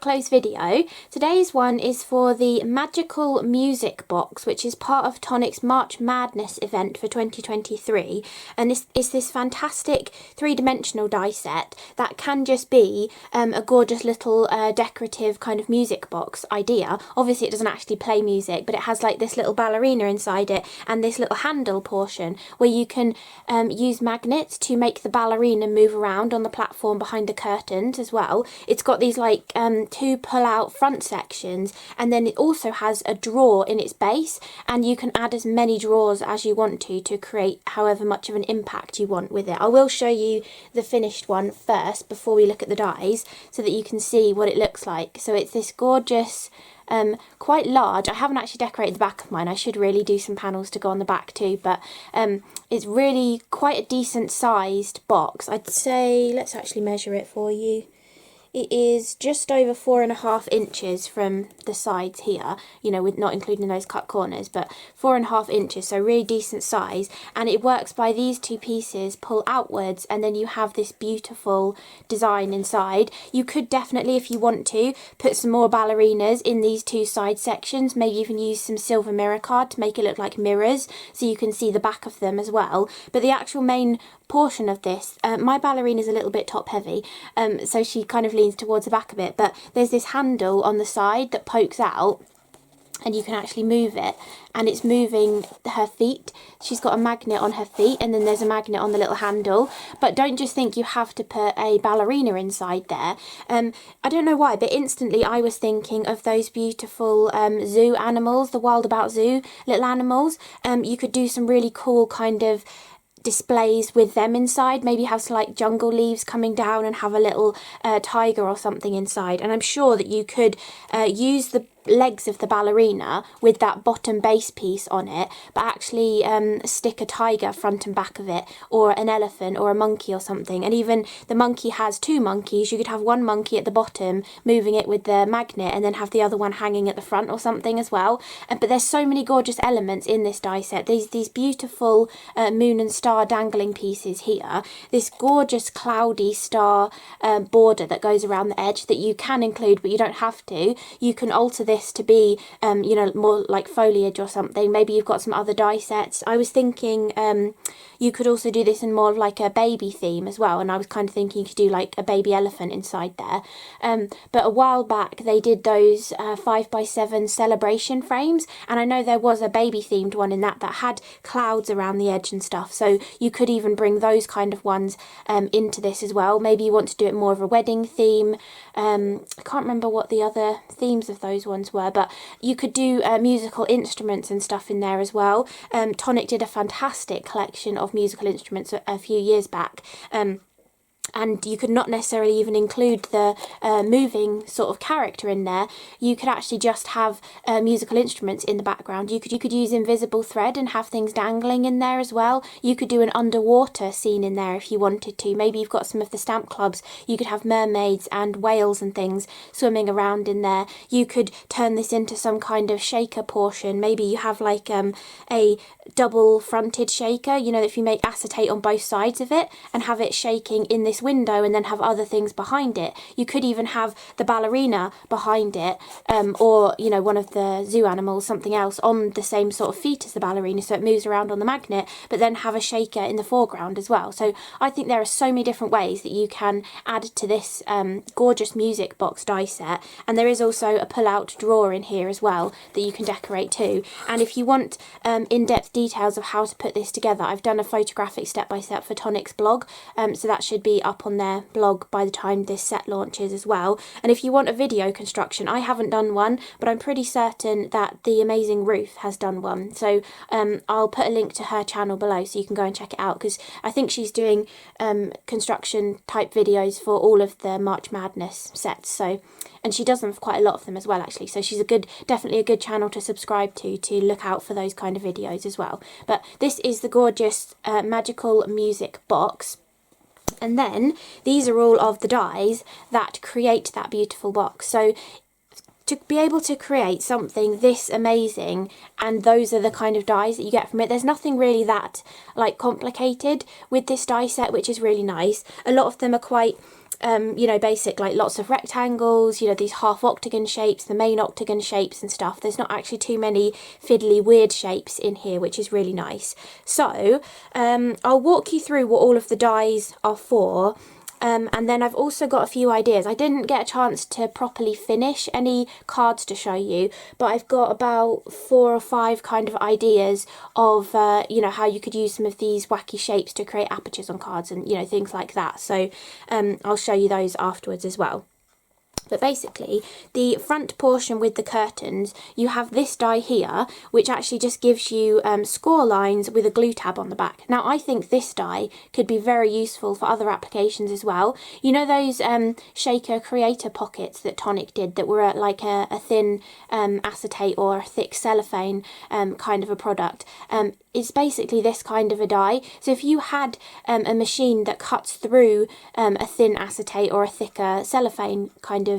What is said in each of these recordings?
close video. Today's one is for the Magical Music Box, which is part of Tonic's March Madness event for 2023, and it's this fantastic three-dimensional die set that can just be a gorgeous little decorative kind of music box idea. Obviously it doesn't actually play music, but it has like this little ballerina inside it and this little handle portion where you can use magnets to make the ballerina move around on the platform behind the curtains as well. It's got these like two pull-out front sections, and then it also has a drawer in its base, and you can add as many drawers as you want to create however much of an impact you want with it. I will show you the finished one first before we look at the dies so that you can see what it looks like. So it's this gorgeous, quite large. I haven't actually decorated the back of mine. I should really do some panels to go on the back too, but it's really quite a decent sized box. I'd say, let's actually measure it for you. It is just over 4.5 inches from the sides here, you know, with not including those cut corners, but 4.5 inches, so really decent size. And it works by these two pieces pull outwards, and then you have this beautiful design inside. You could definitely, if you want to, put some more ballerinas in these two side sections, maybe even use some silver mirror card to make it look like mirrors so you can see the back of them as well. But the actual main portion of this, my ballerina is a little bit top heavy, so she kind of leans towards the back a bit, but there's this handle on the side that pokes out and you can actually move it, and it's moving her feet. She's got a magnet on her feet, and then there's a magnet on the little handle. But don't just think you have to put a ballerina inside there. I don't know why, but instantly I was thinking of those beautiful zoo animals, the Wild About Zoo little animals. You could do some really cool kind of displays with them inside, maybe have some like jungle leaves coming down and have a little tiger or something inside. And I'm sure that you could use the legs of the ballerina with that bottom base piece on it, but actually stick a tiger front and back of it, or an elephant or a monkey or something. And even the monkey has two monkeys. You could have one monkey at the bottom moving it with the magnet, and then have the other one hanging at the front or something as well. But there's so many gorgeous elements in this die set. These beautiful moon and star dangling pieces here, this gorgeous cloudy star border that goes around the edge that you can include, but you don't have to. You can alter this to be you know, more like foliage or something. Maybe you've got some other die sets. I was thinking you could also do this in more of like a baby theme as well, and I was kind of thinking you could do like a baby elephant inside there. But a while back they did those 5x7 celebration frames, and I know there was a baby themed one in that had clouds around the edge and stuff, so you could even bring those kind of ones into this as well. Maybe you want to do it more of a wedding theme. I can't remember what the other themes of those ones were, but you could do musical instruments and stuff in there as well. Tonic did a fantastic collection of musical instruments a few years back. And you could not necessarily even include the moving sort of character in there. You could actually just have musical instruments in the background. You could use invisible thread and have things dangling in there as well. You could do an underwater scene in there if you wanted to. Maybe you've got some of the stamp clubs. You could have mermaids and whales and things swimming around in there. You could turn this into some kind of shaker portion. Maybe you have like a double fronted shaker, you know, if you make acetate on both sides of it and have it shaking in this window and then have other things behind it. You could even have the ballerina behind it, or, you know, one of the zoo animals, something else, on the same sort of feet as the ballerina, so it moves around on the magnet, but then have a shaker in the foreground as well. So I think there are so many different ways that you can add to this gorgeous music box die set. And there is also a pull-out drawer in here as well that you can decorate too. And if you want in-depth details of how to put this together, I've done a photographic step-by-step for Tonic's blog, so that should be up on their blog by the time this set launches as well. And if you want a video construction, I haven't done one, but I'm pretty certain that the amazing Ruth has done one, so I'll put a link to her channel below so you can go and check it out, because I think she's doing construction type videos for all of the March Madness sets, so, and she does them for quite a lot of them as well actually, so she's definitely a good channel to subscribe to look out for those kind of videos as well. But this is the gorgeous Magical Music Box. And then these are all of the dies that create that beautiful box. So to be able to create something this amazing, and those are the kind of dies that you get from it, there's nothing really that like complicated with this die set, which is really nice. A lot of them are quite you know, basic, like lots of rectangles, you know, these half octagon shapes, the main octagon shapes and stuff. There's not actually too many fiddly weird shapes in here, which is really nice. So I'll walk you through what all of the dies are for. And then I've also got a few ideas. I didn't get a chance to properly finish any cards to show you, but I've got about 4 or 5 kind of ideas of, you know, how you could use some of these wacky shapes to create apertures on cards and, you know, things like that. So I'll show you those afterwards as well. But basically, the front portion with the curtains, you have this die here, which actually just gives you score lines with a glue tab on the back. Now, I think this die could be very useful for other applications as well. You know those shaker creator pockets that Tonic did that were like a thin acetate or a thick cellophane kind of a product? It's basically this kind of a die. So if you had a machine that cuts through a thin acetate or a thicker cellophane kind of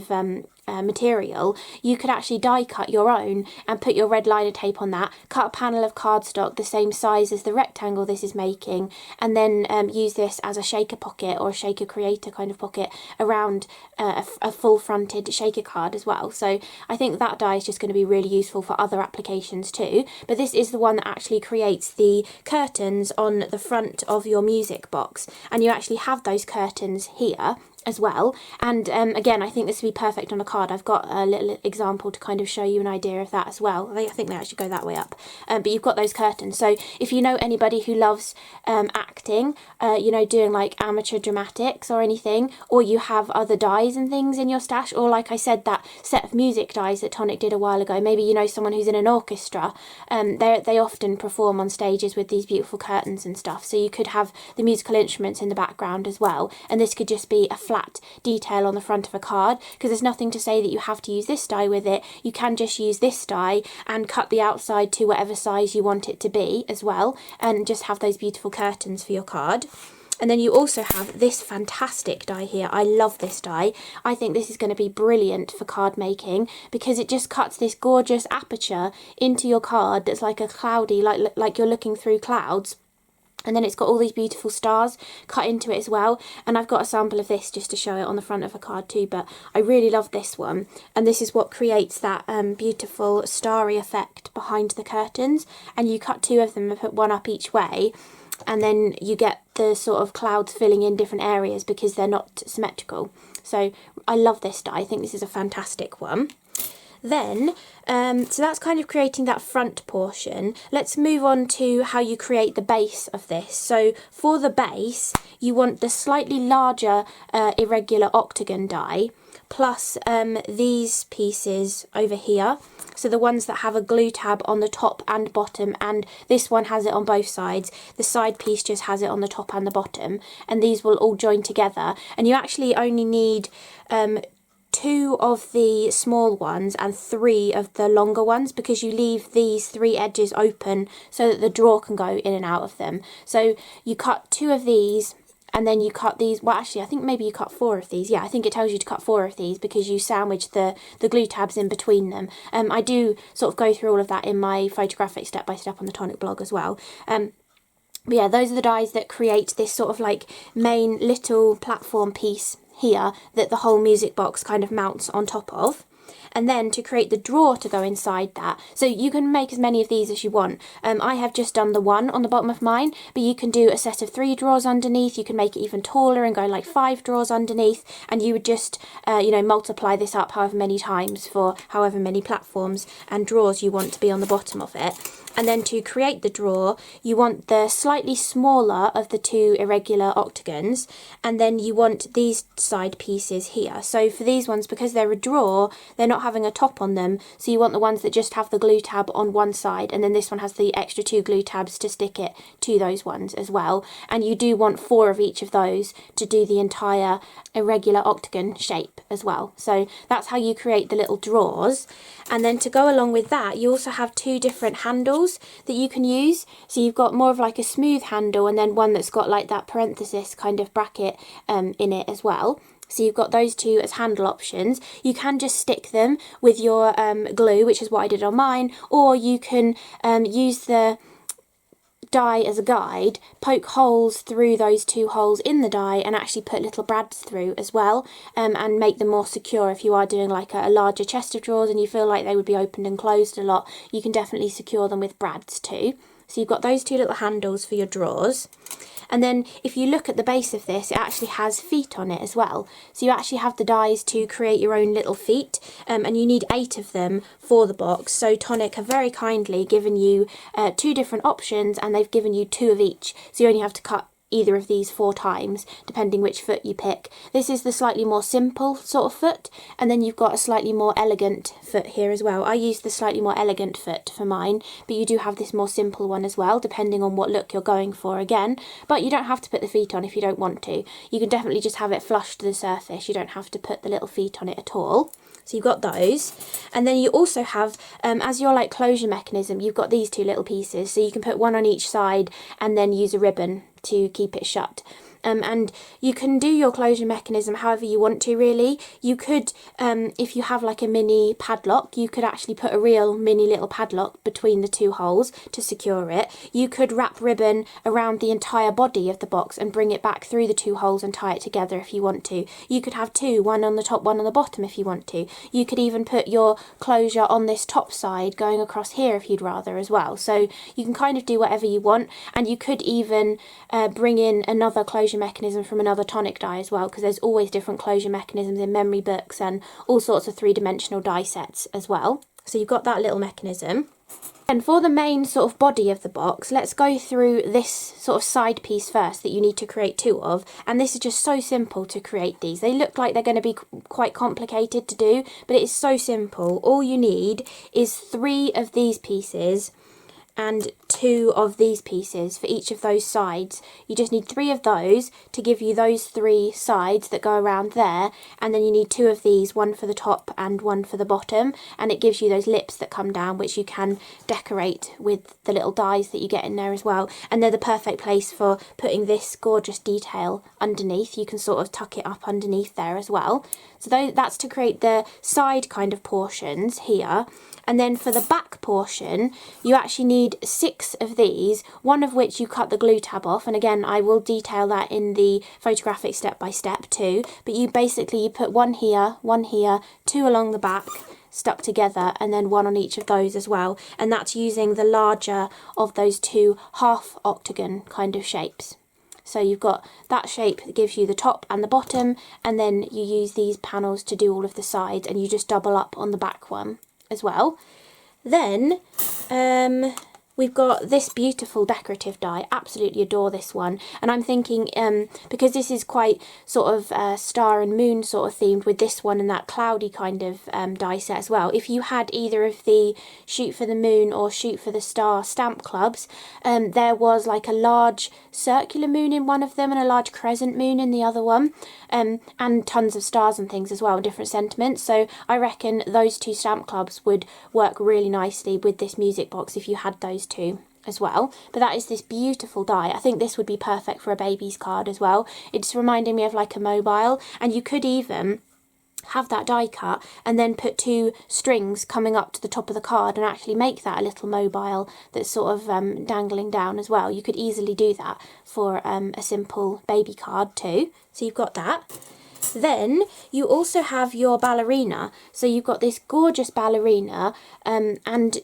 material, you could actually die cut your own and put your red liner tape on that, cut a panel of cardstock the same size as the rectangle this is making, and then use this as a shaker pocket or a shaker creator kind of pocket around a full fronted shaker card as well. So I think that die is just going to be really useful for other applications too. But this is the one that actually creates the curtains on the front of your music box, and you actually have those curtains here as well. And again, I think this would be perfect on a card. I've got a little example to kind of show you an idea of that as well. I think they actually go that way up. But you've got those curtains. So if you know anybody who loves acting, you know, doing like amateur dramatics or anything, or you have other dies and things in your stash, or like I said, that set of music dies that Tonic did a while ago, maybe you know someone who's in an orchestra, they often perform on stages with these beautiful curtains and stuff. So you could have the musical instruments in the background as well, and this could just be a flat detail on the front of a card, because there's nothing to say that you have to use this die with it. You can just use this die and cut the outside to whatever size you want it to be as well, and just have those beautiful curtains for your card. And then you also have this fantastic die here. I love this die. I think this is going to be brilliant for card making, because it just cuts this gorgeous aperture into your card that's like a cloudy, like you're looking through clouds. And then it's got all these beautiful stars cut into it as well. And I've got a sample of this just to show it on the front of a card too. But I really love this one. And this is what creates that beautiful starry effect behind the curtains. And you cut 2 of them and put one up each way. And then you get the sort of clouds filling in different areas because they're not symmetrical. So I love this die. I think this is a fantastic one. Then, so that's kind of creating that front portion. Let's move on to how you create the base of this. So for the base, you want the slightly larger irregular octagon die, plus these pieces over here. So the ones that have a glue tab on the top and bottom, and this one has it on both sides. The side piece just has it on the top and the bottom, and these will all join together. And you actually only need 2 of the small ones and 3 of the longer ones, because you leave these 3 edges open so that the drawer can go in and out of them. So you cut 2 of these, and then you cut these. Well, actually, I think maybe you cut 4 of these. Yeah, I think it tells you to cut 4 of these because you sandwich the glue tabs in between them. I do sort of go through all of that in my photographic step-by-step on the Tonic blog as well. But yeah, those are the dies that create this sort of like main little platform piece here that the whole music box kind of mounts on top of. And then to create the drawer to go inside that, so you can make as many of these as you want. I have just done the one on the bottom of mine, but you can do a set of 3 drawers underneath. You can make it even taller and go like 5 drawers underneath, and you would just you know, multiply this up however many times for however many platforms and drawers you want to be on the bottom of it. And then to create the drawer, you want the slightly smaller of the 2 irregular octagons, and then you want these side pieces here. So for these ones, because they're a drawer, they're not having a top on them, so you want the ones that just have the glue tab on one side, and then this one has the extra 2 glue tabs to stick it to those ones as well. And you do want 4 of each of those to do the entire irregular octagon shape as well. So that's how you create the little drawers. And then to go along with that, you also have 2 different handles that you can use. So you've got more of like a smooth handle, and then one that's got like that parenthesis kind of bracket in it as well. So you've got those 2 as handle options. You can just stick them with your glue, which is what I did on mine, or you can use the die as a guide, poke holes through those 2 holes in the die and actually put little brads through as well, and make them more secure. If you are doing like a larger chest of drawers and you feel like they would be opened and closed a lot, you can definitely secure them with brads too. So you've got those 2 little handles for your drawers. And then if you look at the base of this, it actually has feet on it as well. So you actually have the dies to create your own little feet, and you need 8 of them for the box. So Tonic have very kindly given you 2 different options, and they've given you 2 of each. So you only have to cut either of these 4 times, depending which foot you pick. This is the slightly more simple sort of foot, and then you've got a slightly more elegant foot here as well. I used the slightly more elegant foot for mine, but you do have this more simple one as well, depending on what look you're going for again. But you don't have to put the feet on if you don't want to. You can definitely just have it flush to the surface. You don't have to put the little feet on it at all. So you've got those, and then you also have, as your like closure mechanism, you've got these 2 little pieces, so you can put one on each side and then use a ribbon to keep it shut. And you can do your closure mechanism however you want to, really. You could, if you have like a mini padlock, you could actually put a real mini little padlock between the 2 holes to secure it. You could wrap ribbon around the entire body of the box and bring it back through the 2 holes and tie it together if you want to. You could have 2, one on the top, one on the bottom if you want to. You could even put your closure on this top side going across here if you'd rather as well. So you can kind of do whatever you want, and you could even bring in another closure mechanism from another Tonic die as well, because there's always different closure mechanisms in memory books and all sorts of 3-dimensional die sets as well. So you've got that little mechanism. And for the main sort of body of the box, let's go through this sort of side piece first that you need to create 2 of. And this is just so simple to create these. They look like they're going to be quite complicated to do, but it is so simple. All you need is 3 of these pieces and 2 of these pieces for each of those sides. You just need 3 of those to give you those 3 sides that go around there, and then you need 2 of these, one for the top and one for the bottom, and it gives you those lips that come down, which you can decorate with the little dies that you get in there as well. And they're the perfect place for putting this gorgeous detail underneath. You can sort of tuck it up underneath there as well. So that's to create the side kind of portions here. And then for the back portion, you actually need 6 of these, one of which you cut the glue tab off. And again, I will detail that in the photographic step by step too. But you put one here, 2 along the back, stuck together, and then 1 on each of those as well. And that's using the larger of those 2 half octagon kind of shapes. So you've got that shape that gives you the top and the bottom, and then you use these panels to do all of the sides, and you just double up on the back one as well. Then we've got this beautiful decorative die. Absolutely adore this one. And I'm thinking, because this is quite sort of star and moon sort of themed with this one and that cloudy kind of die set as well. If you had either of the Shoot for the Moon or Shoot for the Star stamp clubs, there was like a large circular moon in one of them and a large crescent moon in the other one, and tons of stars and things as well, different sentiments. So I reckon those 2 stamp clubs would work really nicely with this music box if you had those 2 as well. But that is this beautiful die. I think this would be perfect for a baby's card as well. It's reminding me of like a mobile, and you could even have that die cut and then put 2 strings coming up to the top of the card and actually make that a little mobile that's sort of dangling down as well. You could easily do that for a simple baby card too. So you've got that. Then you also have your ballerina. So you've got this gorgeous ballerina, and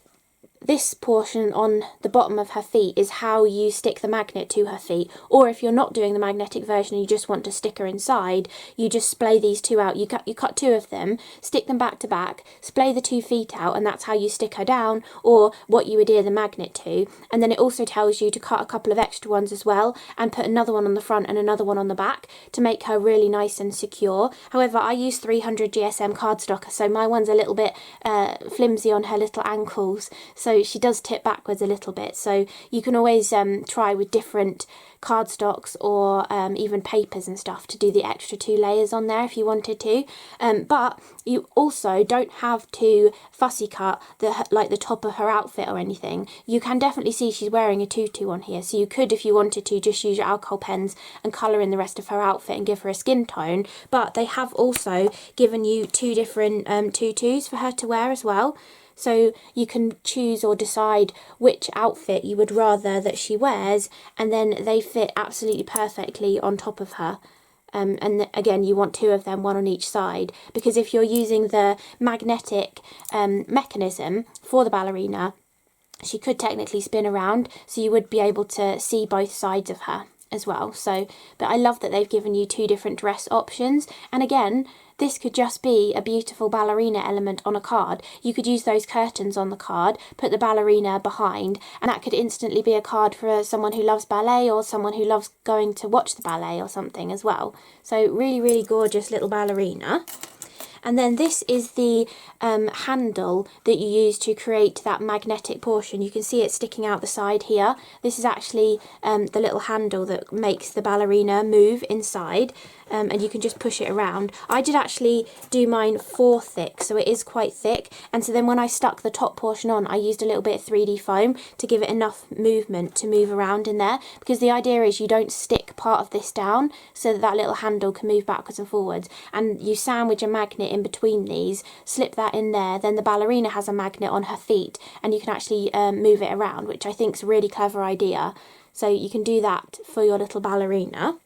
this portion on the bottom of her feet is how you stick the magnet to her feet. Or if you're not doing the magnetic version and you just want to stick her inside, you just splay these 2 out. You cut 2 of them, stick them back to back, splay the 2 feet out, and that's how you stick her down, or what you adhere the magnet to. And then it also tells you to cut a couple of extra ones as well and put another one on the front and another one on the back to make her really nice and secure. However, I use 300 GSM cardstock, so my one's a little bit flimsy on her little ankles, so she does tip backwards a little bit. So you can always try with different cardstocks or even papers and stuff to do the extra 2 layers on there if you wanted to. But you also don't have to fussy cut the top of her outfit or anything. You can definitely see she's wearing a tutu on here, so you could, if you wanted to, just use your alcohol pens and colour in the rest of her outfit and give her a skin tone. But they have also given you 2 different tutus for her to wear as well. So you can choose or decide which outfit you would rather that she wears, and then they fit absolutely perfectly on top of her. And again, you want two of them, one on each side, because if you're using the magnetic mechanism for the ballerina, she could technically spin around, so you would be able to see both sides of her as well. So, but I love that they've given you two different dress options. And again, this could just be a beautiful ballerina element on a card. You could use those curtains on the card, put the ballerina behind, and that could instantly be a card for someone who loves ballet or someone who loves going to watch the ballet or something as well. So really, really gorgeous little ballerina. And then this is the handle that you use to create that magnetic portion. You can see it sticking out the side here. This is actually the little handle that makes the ballerina move inside. And you can just push it around. I did actually do mine 4 thick, so it is quite thick. And so then when I stuck the top portion on, I used a little bit of 3D foam to give it enough movement to move around in there. Because the idea is you don't stick part of this down so that that little handle can move backwards and forwards. And you sandwich a magnet in between these, slip that in there, then the ballerina has a magnet on her feet, and you can actually move it around, which I think is a really clever idea. So you can do that for your little ballerina.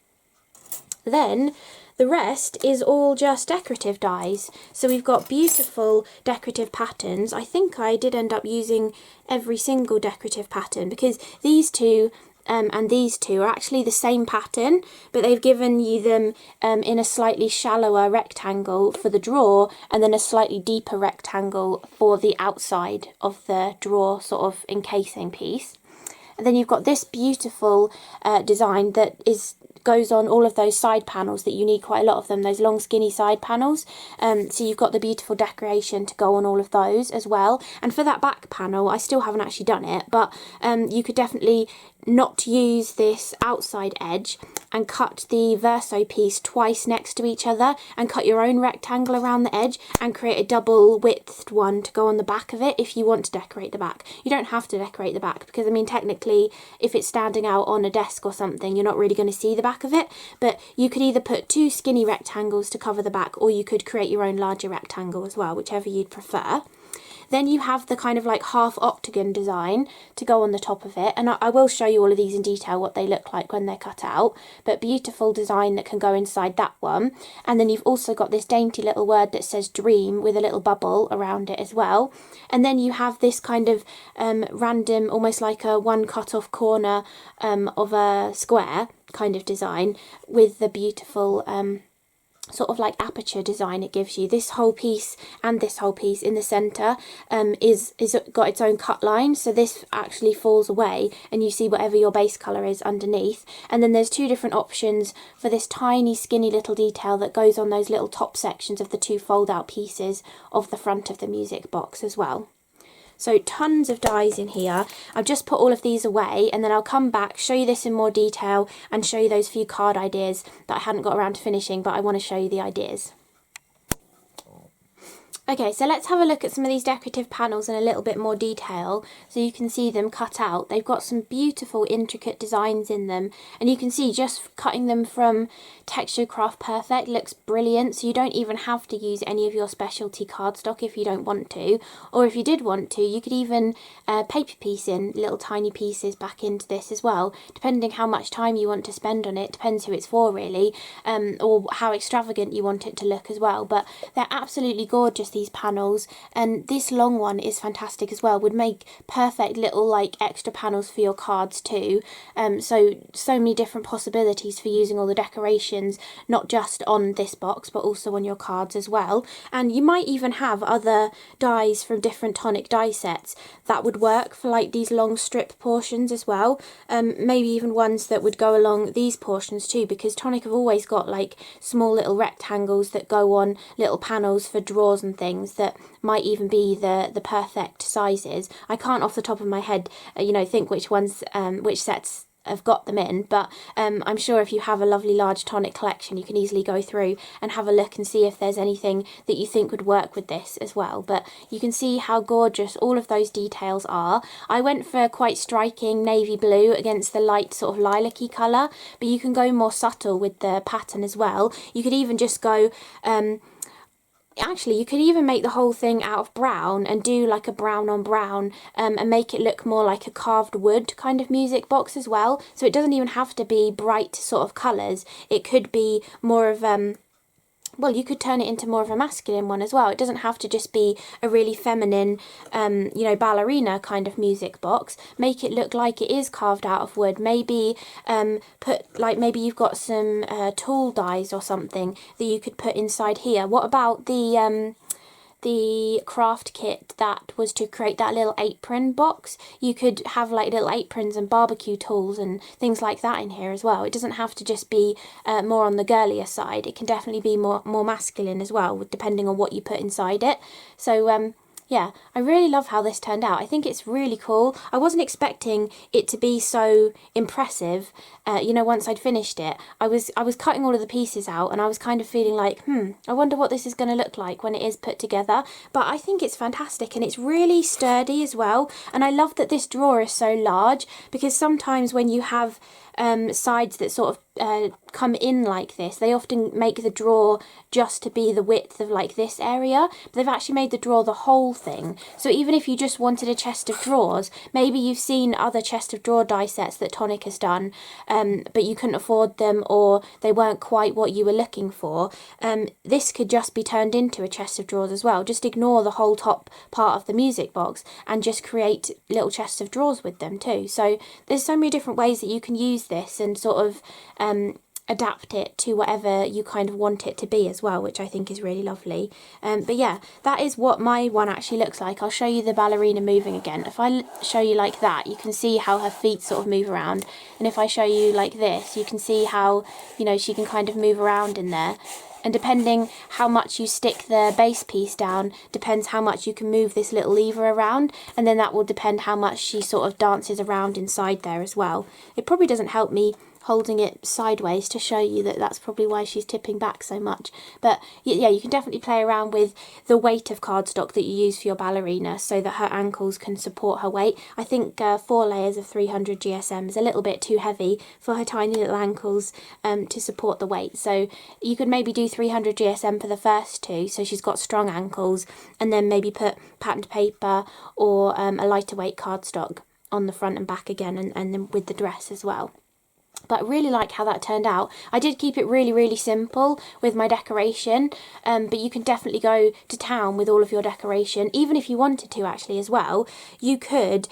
Then the rest is all just decorative dies. So we've got beautiful decorative patterns. I think I did end up using every single decorative pattern, because these two and these two are actually the same pattern, but they've given you them in a slightly shallower rectangle for the drawer, and then a slightly deeper rectangle for the outside of the drawer sort of encasing piece. And then you've got this beautiful design that goes on all of those side panels that you need quite a lot of them, those long skinny side panels. So you've got the beautiful decoration to go on all of those as well. And for that back panel, I still haven't actually done it, but you could definitely not use this outside edge and cut the verso piece twice next to each other and cut your own rectangle around the edge and create a double widthed one to go on the back of it if you want to decorate the back. You don't have to decorate the back, because I mean technically if it's standing out on a desk or something, you're not really going to see the back of it, but you could either put 2 skinny rectangles to cover the back, or you could create your own larger rectangle as well, whichever you'd prefer. Then you have the kind of like half octagon design to go on the top of it, and I will show you all of these in detail what they look like when they're cut out, but beautiful design that can go inside that one. And then you've also got this dainty little word that says dream with a little bubble around it as well. And then you have this kind of random, almost like a one cut off corner of a square kind of design with the beautiful sort of like aperture design it gives you. This whole piece and this whole piece in the centre is got its own cut line, so this actually falls away and you see whatever your base colour is underneath. And then there's 2 different options for this tiny skinny little detail that goes on those little top sections of the 2 fold out pieces of the front of the music box as well. So tons of dies in here. I've just put all of these away, and then I'll come back, show you this in more detail, and show you those few card ideas that I hadn't got around to finishing, but I want to show you the ideas. Okay, so let's have a look at some of these decorative panels in a little bit more detail so you can see them cut out. They've got some beautiful intricate designs in them, and you can see just cutting them from Texture Craft Perfect looks brilliant, so you don't even have to use any of your specialty cardstock if you don't want to, or if you did want to, you could even paper piece in little tiny pieces back into this as well, depending how much time you want to spend on it. Depends who it's for really, or how extravagant you want it to look as well, but they're absolutely gorgeous, these panels. And this long one is fantastic as well, would make perfect little like extra panels for your cards too. So many different possibilities for using all the decorations, not just on this box but also on your cards as well. And you might even have other dies from different Tonic die sets that would work for like these long strip portions as well, maybe even ones that would go along these portions too, because Tonic have always got like small little rectangles that go on little panels for drawers and things that might even be the perfect sizes. I can't off the top of my head think which ones which sets have got them in, but I'm sure if you have a lovely large Tonic collection you can easily go through and have a look and see if there's anything that you think would work with this as well. But you can see how gorgeous all of those details are. I went for quite striking navy blue against the light sort of lilac-y colour, but you can go more subtle with the pattern as well. You could even just go actually, you could even make the whole thing out of brown and do like a brown on brown, and make it look more like a carved wood kind of music box as well. So it doesn't even have to be bright sort of colours. It could be more of well, you could turn it into more of a masculine one as well. It doesn't have to just be a really feminine, you know, ballerina kind of music box. Make it look like it is carved out of wood. Maybe maybe you've got some tool dies or something that you could put inside here. What about the craft kit that was to create that little apron box? You could have like little aprons and barbecue tools and things like that in here as well. It doesn't have to just be more on the girlier side. It can definitely be more masculine as well, depending on what you put inside it. So yeah, I really love how this turned out. I think it's really cool. I wasn't expecting it to be so impressive. You know, once I'd finished it, I was cutting all of the pieces out, and I was kind of feeling like, I wonder what this is going to look like when it is put together. But I think it's fantastic, and it's really sturdy as well. And I love that this drawer is so large, because sometimes when you have sides that sort of come in like this, they often make the drawer just to be the width of like this area, but they've actually made the drawer the whole thing. So even if you just wanted a chest of drawers, maybe you've seen other chest of drawer die sets that Tonic has done, but you couldn't afford them, or they weren't quite what you were looking for, this could just be turned into a chest of drawers as well. Just ignore the whole top part of the music box and just create little chests of drawers with them too. So there's so many different ways that you can use this and sort of adapt it to whatever you kind of want it to be as well, which I think is really lovely. But yeah, that is what my one actually looks like. I'll show you the ballerina moving again. If I show you like that, you can see how her feet sort of move around. And if I show you like this, you can see how, you know, she can kind of move around in there. And depending how much you stick the base piece down, depends how much you can move this little lever around, and then that will depend how much she sort of dances around inside there as well. It probably doesn't help me holding it sideways to show you that that's probably why she's tipping back so much. But yeah, you can definitely play around with the weight of cardstock that you use for your ballerina so that her ankles can support her weight. I think 4 layers of 300 GSM is a little bit too heavy for her tiny little ankles to support the weight. So you could maybe do 300 GSM for the first 2, so she's got strong ankles, and then maybe put patterned paper or a lighter weight cardstock on the front and back again, and then with the dress as well. But I really like how that turned out. I did keep it really, really simple with my decoration, but you can definitely go to town with all of your decoration. Even if you wanted to actually as well, you could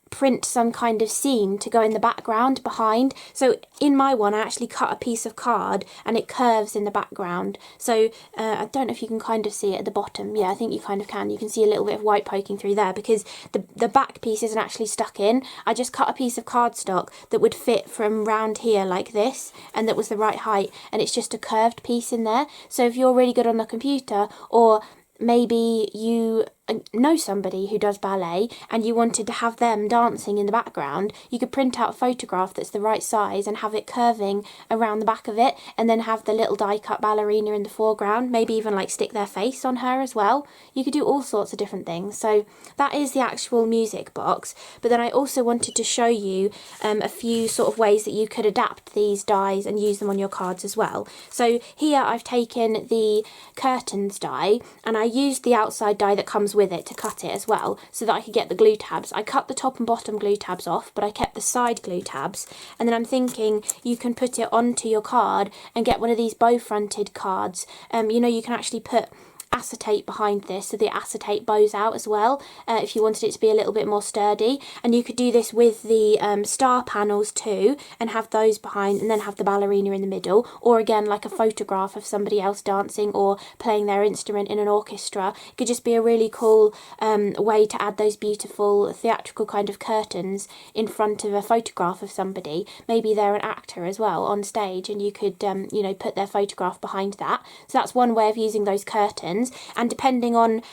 print some kind of scene to go in the background behind. So in my one, I actually cut a piece of card and it curves in the background. So I don't know if you can kind of see it at the bottom. Yeah, I think you kind of can. You can see a little bit of white poking through there because the back piece isn't actually stuck in. I just cut a piece of cardstock that would fit from round here like this, and that was the right height, and it's just a curved piece in there. So if you're really good on the computer, or maybe you know somebody who does ballet and you wanted to have them dancing in the background, you could print out a photograph that's the right size and have it curving around the back of it, and then have the little die cut ballerina in the foreground, maybe even like stick their face on her as well. You could do all sorts of different things. So that is the actual music box, but then I also wanted to show you a few sort of ways that you could adapt these dies and use them on your cards as well. So here I've taken the curtains die and I used the outside die that comes with it to cut it as well, so that I could get the glue tabs. I cut the top and bottom glue tabs off, but I kept the side glue tabs, and then I'm thinking you can put it onto your card and get one of these bow fronted cards. You know, you can actually put acetate behind this so the acetate bows out as well, if you wanted it to be a little bit more sturdy. And you could do this with the star panels too, and have those behind, and then have the ballerina in the middle, or again like a photograph of somebody else dancing or playing their instrument in an orchestra. It could just be a really cool way to add those beautiful theatrical kind of curtains in front of a photograph of somebody. Maybe they're an actor as well on stage, and you could you know, put their photograph behind that. So that's one way of using those curtains. And depending on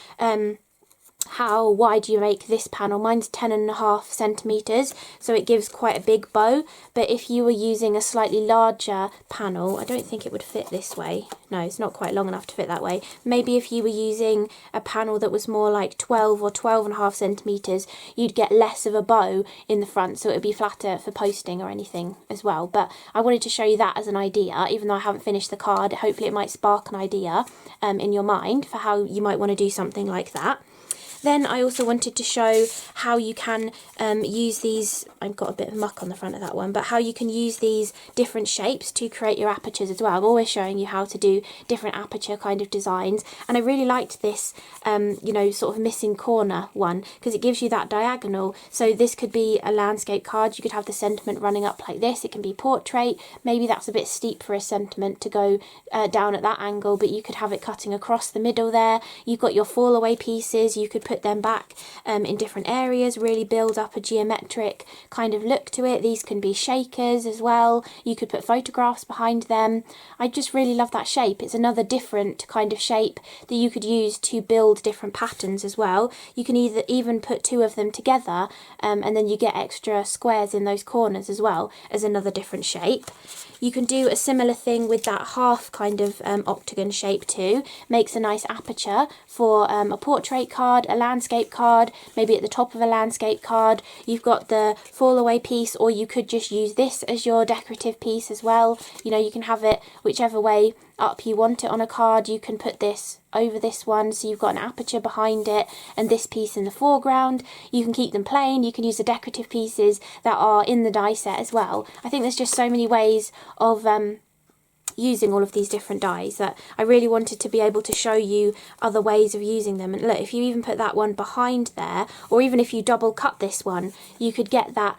how wide you make this panel. Mine's 10.5 centimeters, so it gives quite a big bow, but if you were using a slightly larger panel, I don't think it would fit this way. No, it's not quite long enough to fit that way. Maybe if you were using a panel that was more like 12 or 12.5 centimeters, you'd get less of a bow in the front, so it would be flatter for posting or anything as well. But I wanted to show you that as an idea, even though I haven't finished the card. Hopefully it might spark an idea in your mind for how you might want to do something like that. Then I also wanted to show how you can use these, I've got a bit of muck on the front of that one, but how you can use these different shapes to create your apertures as well. I'm always showing you how to do different aperture kind of designs, and I really liked this, you know, sort of missing corner one, because it gives you that diagonal. So this could be a landscape card, you could have the sentiment running up like this, it can be portrait, maybe that's a bit steep for a sentiment to go down at that angle, but you could have it cutting across the middle there. You've got your fall away pieces, you could put them back in different areas, really build up a geometric kind of look to it. These can be shakers as well, you could put photographs behind them. I just really love that shape. It's another different kind of shape that you could use to build different patterns as well. You can even put two of them together and then you get extra squares in those corners as well as another different shape. You can do a similar thing with that half kind of octagon shape too. Makes a nice aperture for a portrait card, a landscape card, maybe at the top of a landscape card. You've got the fall away piece, or you could just use this as your decorative piece as well. You know, you can have it whichever way up you want it on a card. You can put this over this one, so you've got an aperture behind it and this piece in the foreground. You can keep them plain, you can use the decorative pieces that are in the die set as well. I think there's just so many ways of using all of these different dies that I really wanted to be able to show you other ways of using them. And look, if you even put that one behind there, or even if you double cut this one, you could get that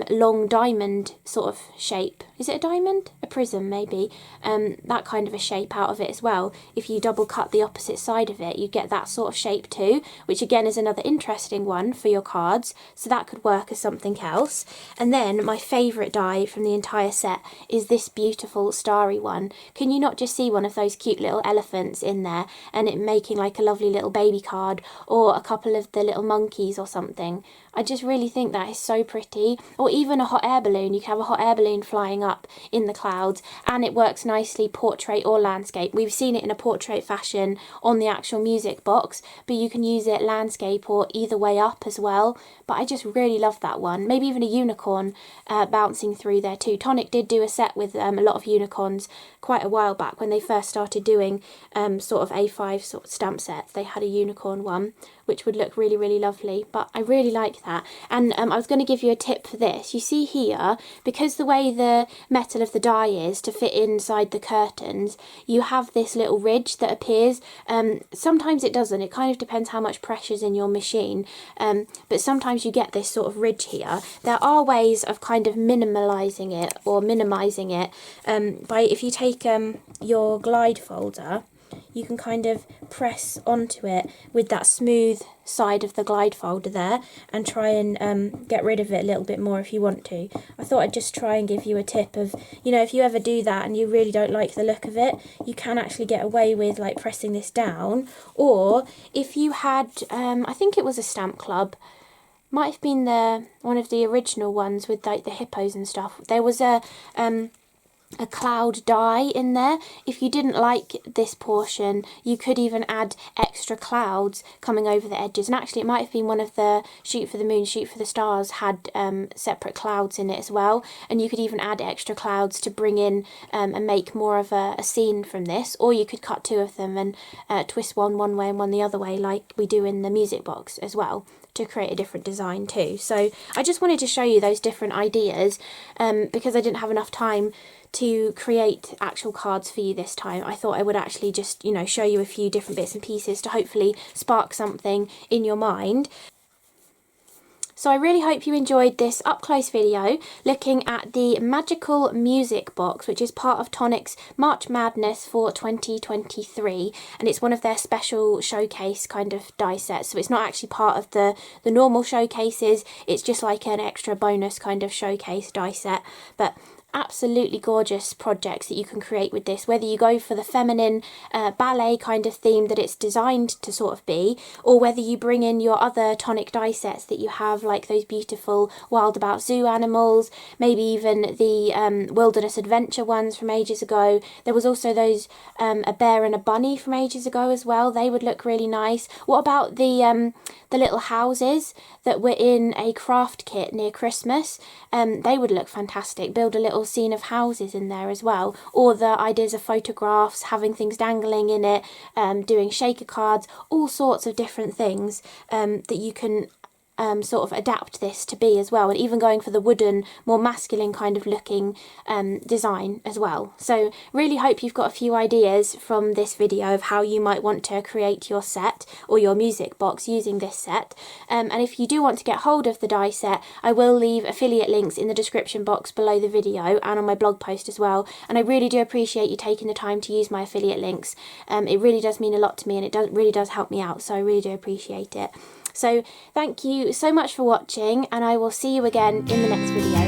long diamond sort of shape. Is it a diamond? A prism maybe. That kind of a shape out of it as well. If you double cut the opposite side of it, you get that sort of shape too, which again is another interesting one for your cards, so that could work as something else. And then my favourite die from the entire set is this beautiful starry one. Can you not just see one of those cute little elephants in there and it making like a lovely little baby card, or a couple of the little monkeys or something? I just really think that is so pretty. Or even a hot air balloon. You can have a hot air balloon flying up in the clouds, and it works nicely portrait or landscape. We've seen it in a portrait fashion on the actual music box, but you can use it landscape or either way up as well. But I just really love that one. Maybe even a unicorn bouncing through there too. Tonic did do a set with a lot of unicorns quite a while back when they first started doing sort of A5 sort of stamp sets. They had a unicorn one, which would look really, really lovely. But I really like that. And I was going to give you a tip for this. You see here, because the way the metal of the die is to fit inside the curtains, you have this little ridge that appears. Sometimes it doesn't. It kind of depends how much pressure's in your machine. But sometimes you get this sort of ridge here. There are ways of kind of minimalising it or minimising it by, if you take your glide folder, you can kind of press onto it with that smooth side of the glide folder there and try and get rid of it a little bit more if you want to. I thought I'd just try and give you a tip of, you know, if you ever do that and you really don't like the look of it, you can actually get away with like pressing this down. Or if you had, I think it was a stamp club, might have been one of the original ones with like the hippos and stuff. There was a cloud die in there. If you didn't like this portion, you could even add extra clouds coming over the edges. And actually it might have been one of the Shoot for the Moon, Shoot for the Stars had separate clouds in it as well. And you could even add extra clouds to bring in and make more of a scene from this. Or you could cut two of them and twist one way and one the other way, like we do in the music box as well, to create a different design too. So I just wanted to show you those different ideas because I didn't have enough time to create actual cards for you this time. I thought I would actually just, you know, show you a few different bits and pieces to hopefully spark something in your mind. So I really hope you enjoyed this up-close video looking at the magical music box, which is part of Tonic's March Madness for 2023, and it's one of their special showcase kind of die sets. So it's not actually part of the normal showcases, it's just like an extra bonus kind of showcase die set. But absolutely gorgeous projects that you can create with this, whether you go for the feminine ballet kind of theme that it's designed to sort of be, or whether you bring in your other Tonic die sets that you have, like those beautiful Wild About Zoo animals, maybe even the Wilderness Adventure ones from ages ago. There was also those a bear and a bunny from ages ago as well. They would look really nice. What about the little houses that were in a craft kit near Christmas? They would look fantastic. Build a little scene of houses in there as well, or the ideas of photographs, having things dangling in it, doing shaker cards, all sorts of different things that you can sort of adapt this to be as well, and even going for the wooden, more masculine kind of looking design as well. So really hope you've got a few ideas from this video of how you might want to create your set or your music box using this set. And if you do want to get hold of the die set, I will leave affiliate links in the description box below the video and on my blog post as well, and I really do appreciate you taking the time to use my affiliate links. It really does mean a lot to me, and it really does help me out, so I really do appreciate it. So thank you so much for watching, and I will see you again in the next video.